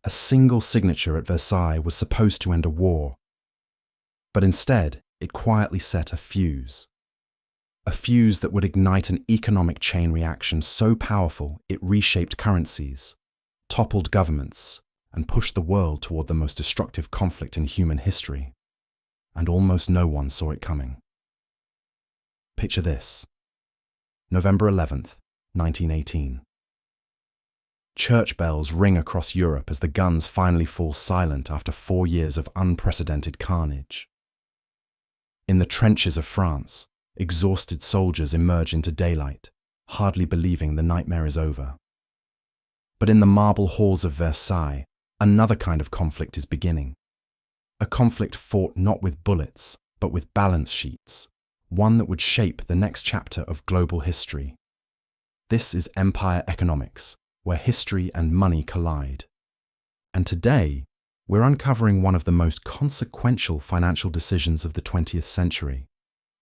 A single signature at Versailles was supposed to end a war, but instead it quietly set a fuse that would ignite an economic chain reaction so powerful it reshaped currencies, toppled governments, and pushed the world toward the most destructive conflict in human history. And almost no one saw it coming. Picture this: November 11th, 1918. Church bells ring across Europe as the guns finally fall silent after 4 years of unprecedented carnage. In the trenches of France, exhausted soldiers emerge into daylight, hardly believing the nightmare is over. But in the marble halls of Versailles, another kind of conflict is beginning. A conflict fought not with bullets, but with balance sheets, one that would shape the next chapter of global history. This is empire economics, where history and money collide. And today, we're uncovering one of the most consequential financial decisions of the 20th century.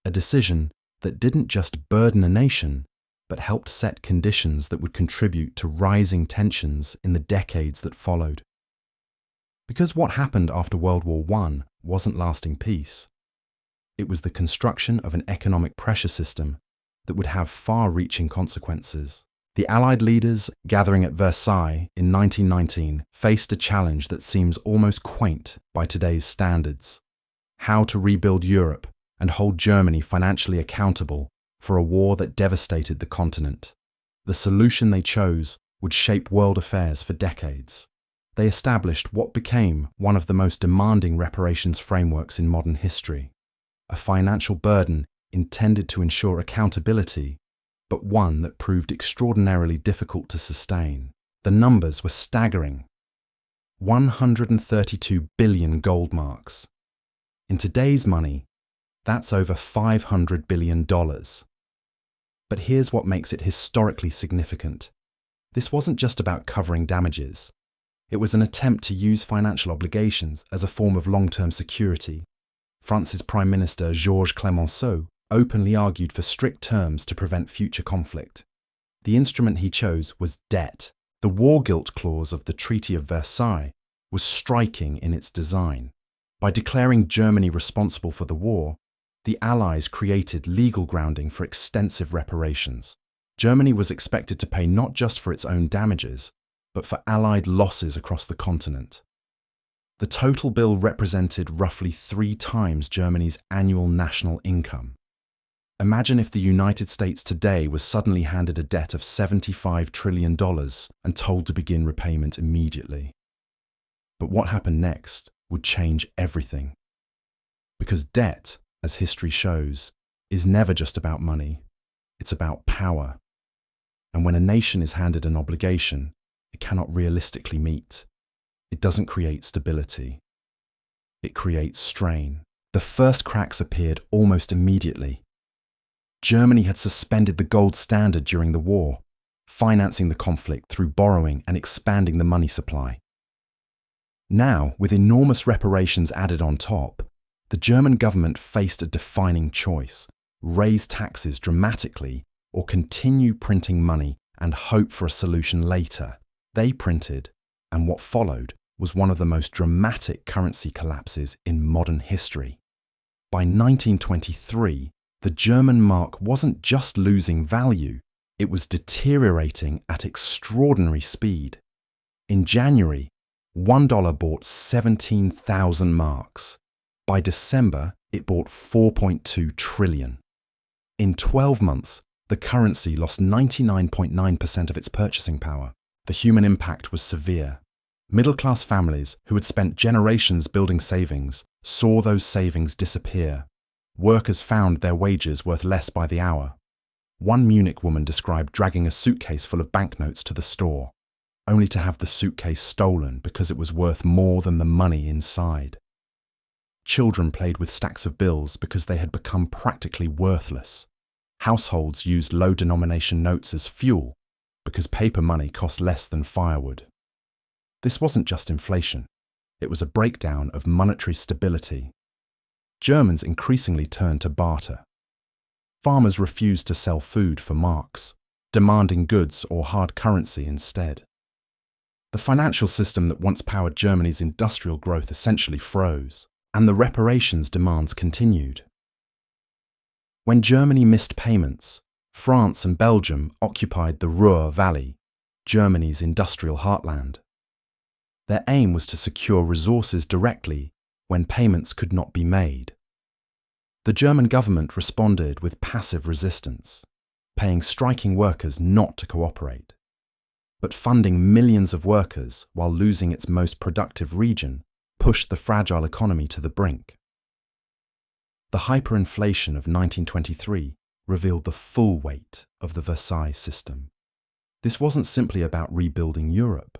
A decision that didn't just burden a nation, but helped set conditions that would contribute to rising tensions in the decades that followed. Because what happened after World War I wasn't lasting peace. It was the construction of an economic pressure system that would have far-reaching consequences. The Allied leaders gathering at Versailles in 1919 faced a challenge that seems almost quaint by today's standards: how to rebuild Europe and hold Germany financially accountable for a war that devastated the continent. The solution they chose would shape world affairs for decades. They established what became one of the most demanding reparations frameworks in modern history, a financial burden intended to ensure accountability, but one that proved extraordinarily difficult to sustain. The numbers were staggering: 132 billion gold marks. In today's money, that's over $500 billion. But here's what makes it historically significant. This wasn't just about covering damages. It was an attempt to use financial obligations as a form of long-term security. France's Prime Minister Georges Clemenceau openly argued for strict terms to prevent future conflict. The instrument he chose was debt. The war guilt clause of the Treaty of Versailles was striking in its design. By declaring Germany responsible for the war, the Allies created legal grounding for extensive reparations. Germany was expected to pay not just for its own damages, but for Allied losses across the continent. The total bill represented roughly 3 times Germany's annual national income. Imagine if the United States today was suddenly handed a debt of $75 trillion and told to begin repayment immediately. But what happened next would change everything. Because debt, as history shows, is never just about money. It's about power. And when a nation is handed an obligation it cannot realistically meet, it doesn't create stability. It creates strain. The first cracks appeared almost immediately. Germany had suspended the gold standard during the war, financing the conflict through borrowing and expanding the money supply. Now, with enormous reparations added on top, the German government faced a defining choice: raise taxes dramatically or continue printing money and hope for a solution later. They printed, and what followed was one of the most dramatic currency collapses in modern history. By 1923, the German mark wasn't just losing value, it was deteriorating at extraordinary speed. In January, $1 bought 17,000 marks. By December, it bought 4.2 trillion. In 12 months, the currency lost 99.9% of its purchasing power. The human impact was severe. Middle-class families who had spent generations building savings saw those savings disappear. Workers found their wages worth less by the hour. One Munich woman described dragging a suitcase full of banknotes to the store, only to have the suitcase stolen because it was worth more than the money inside. Children played with stacks of bills because they had become practically worthless. Households used low-denomination notes as fuel because paper money cost less than firewood. This wasn't just inflation. It was a breakdown of monetary stability. Germans increasingly turned to barter. Farmers refused to sell food for marks, demanding goods or hard currency instead. The financial system that once powered Germany's industrial growth essentially froze, and the reparations demands continued. When Germany missed payments, France and Belgium occupied the Ruhr Valley, Germany's industrial heartland. Their aim was to secure resources directly when payments could not be made. The German government responded with passive resistance, paying striking workers not to cooperate. But funding millions of workers while losing its most productive region pushed the fragile economy to the brink. The hyperinflation of 1923 revealed the full weight of the Versailles system. This wasn't simply about rebuilding Europe.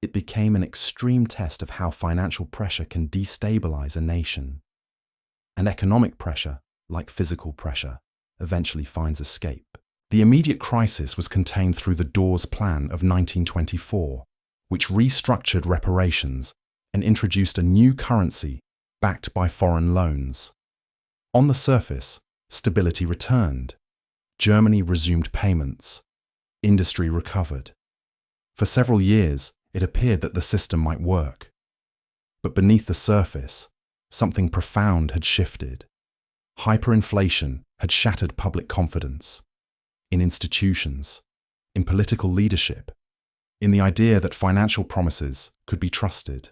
It became an extreme test of how financial pressure can destabilize a nation. And economic pressure, like physical pressure, eventually finds escape. The immediate crisis was contained through the Dawes Plan of 1924, which restructured reparations and introduced a new currency backed by foreign loans. On the surface, stability returned. Germany resumed payments. Industry recovered. For several years, it appeared that the system might work. But beneath the surface, something profound had shifted. Hyperinflation had shattered public confidence in institutions, in political leadership, in the idea that financial promises could be trusted.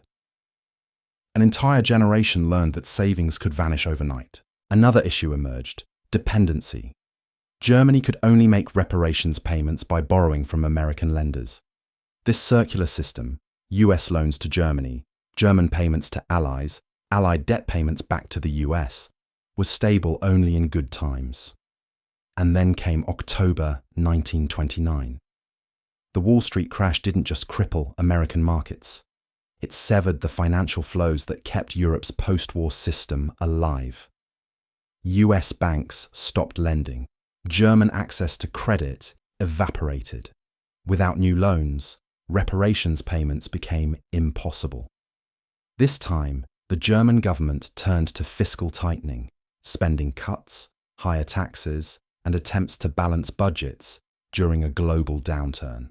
An entire generation learned that savings could vanish overnight. Another issue emerged: dependency. Germany could only make reparations payments by borrowing from American lenders. This circular system, US loans to Germany, German payments to allies, Allied debt payments back to the US, was stable only in good times. And then came October 1929. The Wall Street crash didn't just cripple American markets. It severed the financial flows that kept Europe's post-war system alive. US banks stopped lending. German access to credit evaporated. Without new loans, reparations payments became impossible. This time, the German government turned to fiscal tightening, spending cuts, higher taxes, and attempts to balance budgets during a global downturn.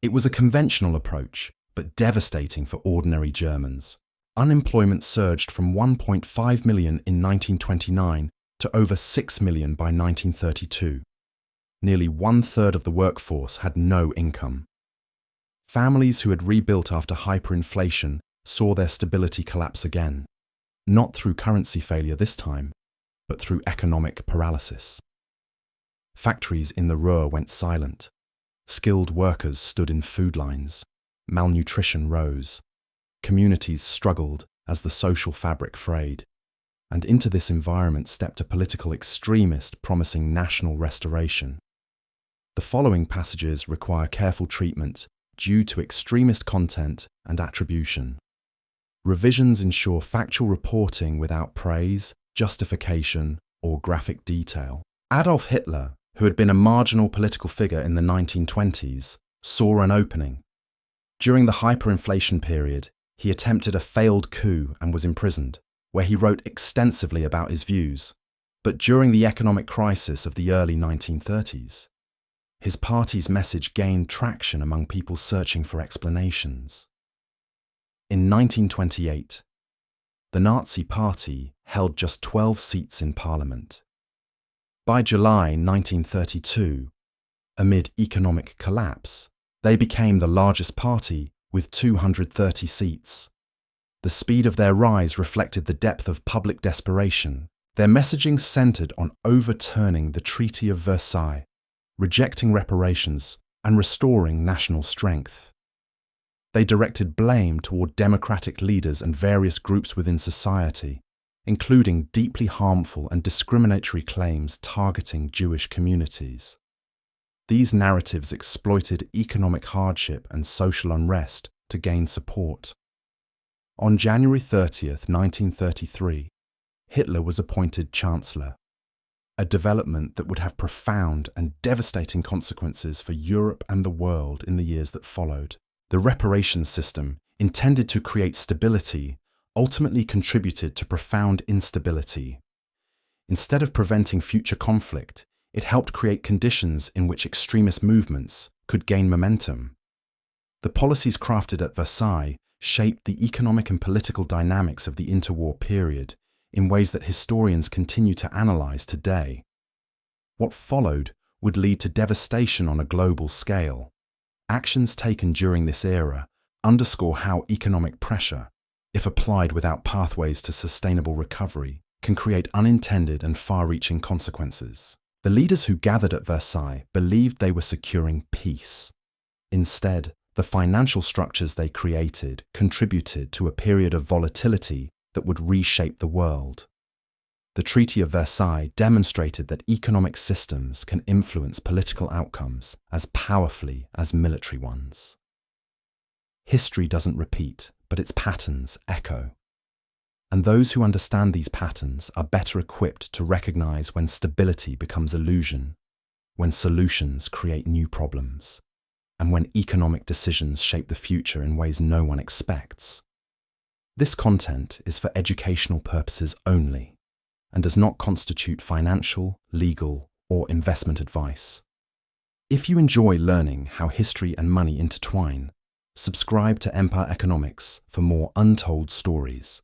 It was a conventional approach, but devastating for ordinary Germans. Unemployment surged from 1.5 million in 1929 to over 6 million by 1932. Nearly one-third of the workforce had no income. Families who had rebuilt after hyperinflation saw their stability collapse again, not through currency failure this time, but through economic paralysis. Factories in the Ruhr went silent. Skilled workers stood in food lines. Malnutrition rose. Communities struggled as the social fabric frayed. And into this environment stepped a political extremist promising national restoration. The following passages require careful treatment due to extremist content and attribution. Revisions ensure factual reporting without praise, justification, or graphic detail. Adolf Hitler, who had been a marginal political figure in the 1920s, saw an opening. During the hyperinflation period, he attempted a failed coup and was imprisoned, where he wrote extensively about his views. But during the economic crisis of the early 1930s, his party's message gained traction among people searching for explanations. In 1928, the Nazi Party held just 12 seats in parliament. By July 1932, amid economic collapse, they became the largest party with 230 seats. The speed of their rise reflected the depth of public desperation. Their messaging centered on overturning the Treaty of Versailles, rejecting reparations, and restoring national strength. They directed blame toward democratic leaders and various groups within society, including deeply harmful and discriminatory claims targeting Jewish communities. These narratives exploited economic hardship and social unrest to gain support. On January 30th, 1933, Hitler was appointed Chancellor, a development that would have profound and devastating consequences for Europe and the world in the years that followed. The reparations system, intended to create stability, ultimately contributed to profound instability. Instead of preventing future conflict, it helped create conditions in which extremist movements could gain momentum. The policies crafted at Versailles shaped the economic and political dynamics of the interwar period in ways that historians continue to analyze today. What followed would lead to devastation on a global scale. Actions taken during this era underscore how economic pressure, if applied without pathways to sustainable recovery, can create unintended and far-reaching consequences. The leaders who gathered at Versailles believed they were securing peace. Instead, the financial structures they created contributed to a period of volatility that would reshape the world. The Treaty of Versailles demonstrated that economic systems can influence political outcomes as powerfully as military ones. History doesn't repeat, but its patterns echo. And those who understand these patterns are better equipped to recognize when stability becomes illusion, when solutions create new problems, and when economic decisions shape the future in ways no one expects. This content is for educational purposes only and does not constitute financial, legal, or investment advice. If you enjoy learning how history and money intertwine, subscribe to Empire Economics for more untold stories.